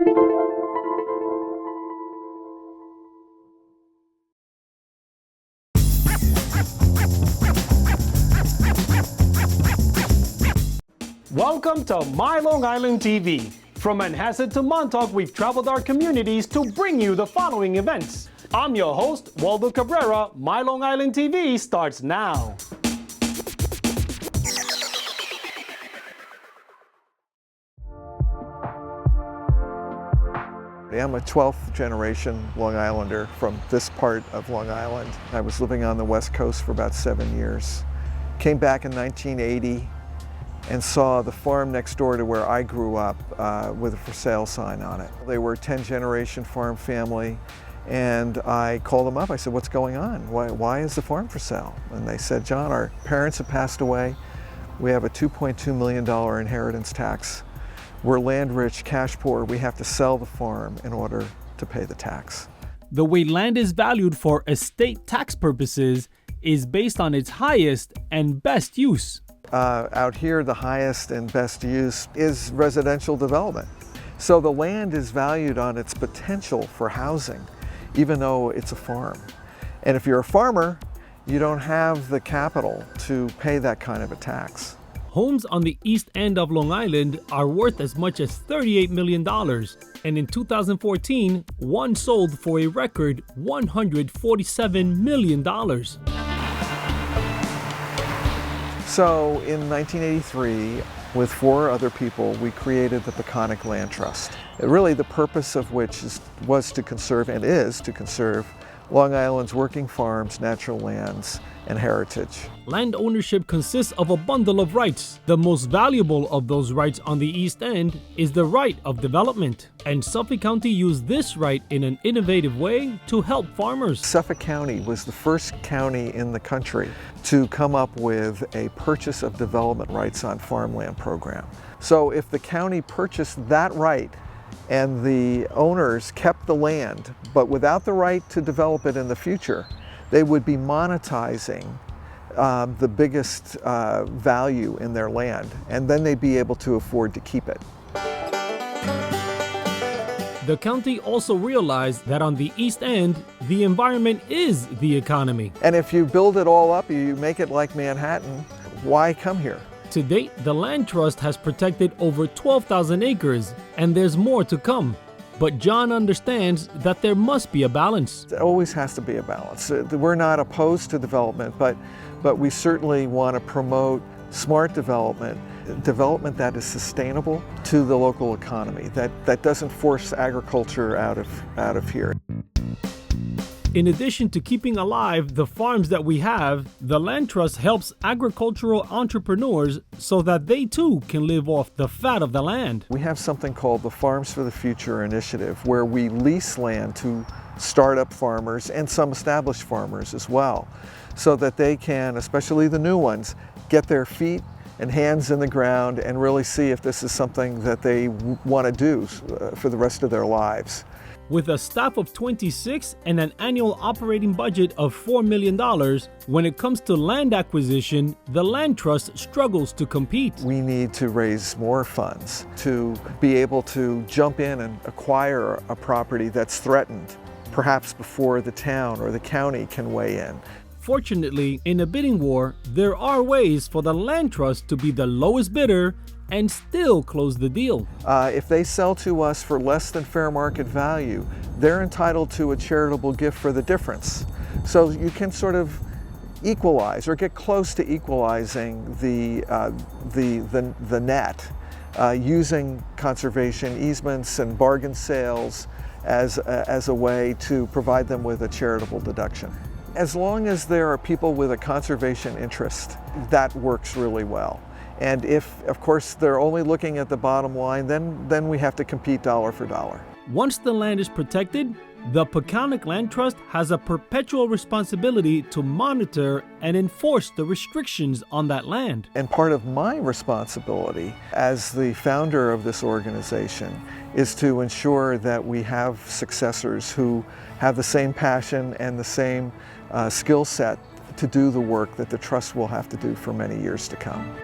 Welcome to MyLITV. From Manhasset to Montauk, we've traveled our communities to bring you the following events. I'm your host, Waldo Cabrera. MyLITV starts now. I'm a 12th generation Long Islander from this part of Long Island. I was living on the West Coast for about 7 years. Came back in 1980 and saw the farm next door to where I grew up with a for sale sign on it. They were a 10-generation farm family, and I called them up. I said, what's going on? Why is the farm for sale? And they said, John, our parents have passed away. We have a $2.2 million inheritance tax. We're land rich, cash poor. We have to sell the farm in order to pay the tax. The way land is valued for estate tax purposes is based on its highest and best use. Out here, the highest and best use is residential development. So the land is valued on its potential for housing, even though it's a farm. And if you're a farmer, you don't have the capital to pay that kind of a tax. Homes on the east end of Long Island are worth as much as $38 million. And in 2014, one sold for a record $147 million. So in 1983, with 4 other people, we created the Peconic Land Trust. Really the purpose of which was to conserve, and is to conserve, Long Island's working farms, natural lands, and heritage. Land ownership consists of a bundle of rights. The most valuable of those rights on the East End is the right of development. And Suffolk County used this right in an innovative way to help farmers. Suffolk County was the first county in the country to come up with a purchase of development rights on farmland program. So if the county purchased that right and the owners kept the land, but without the right to develop it in the future, they would be monetizing the biggest value in their land, and then they'd be able to afford to keep it. The county also realized that on the East End, the environment is the economy. And if you build it all up, you make it like Manhattan, why come here? To date, the Land Trust has protected over 12,000 acres, and there's more to come. But John understands that there must be a balance. There always has to be a balance. We're not opposed to development, but we certainly want to promote smart development that is sustainable to the local economy, that doesn't force agriculture out of here. In addition to keeping alive the farms that we have, the Land Trust helps agricultural entrepreneurs so that they too can live off the fat of the land. We have something called the Farms for the Future initiative, where we lease land to startup farmers and some established farmers as well, so that they can, especially the new ones, get their feet and hands in the ground and really see if this is something that they want to do for the rest of their lives. With a staff of 26 and an annual operating budget of $4 million, when it comes to land acquisition, the Land Trust struggles to compete. We need to raise more funds to be able to jump in and acquire a property that's threatened, perhaps before the town or the county can weigh in. Fortunately, in a bidding war, there are ways for the Land Trust to be the lowest bidder and still close the deal. If they sell to us for less than fair market value, they're entitled to a charitable gift for the difference. So you can sort of equalize or get close to equalizing the net using conservation easements and bargain sales as a way to provide them with a charitable deduction. As long as there are people with a conservation interest, that works really well. And if, of course, they're only looking at the bottom line, then we have to compete dollar for dollar. Once the land is protected, the Peconic Land Trust has a perpetual responsibility to monitor and enforce the restrictions on that land. And part of my responsibility as the founder of this organization is to ensure that we have successors who have the same passion and the same skill set to do the work that the trust will have to do for many years to come.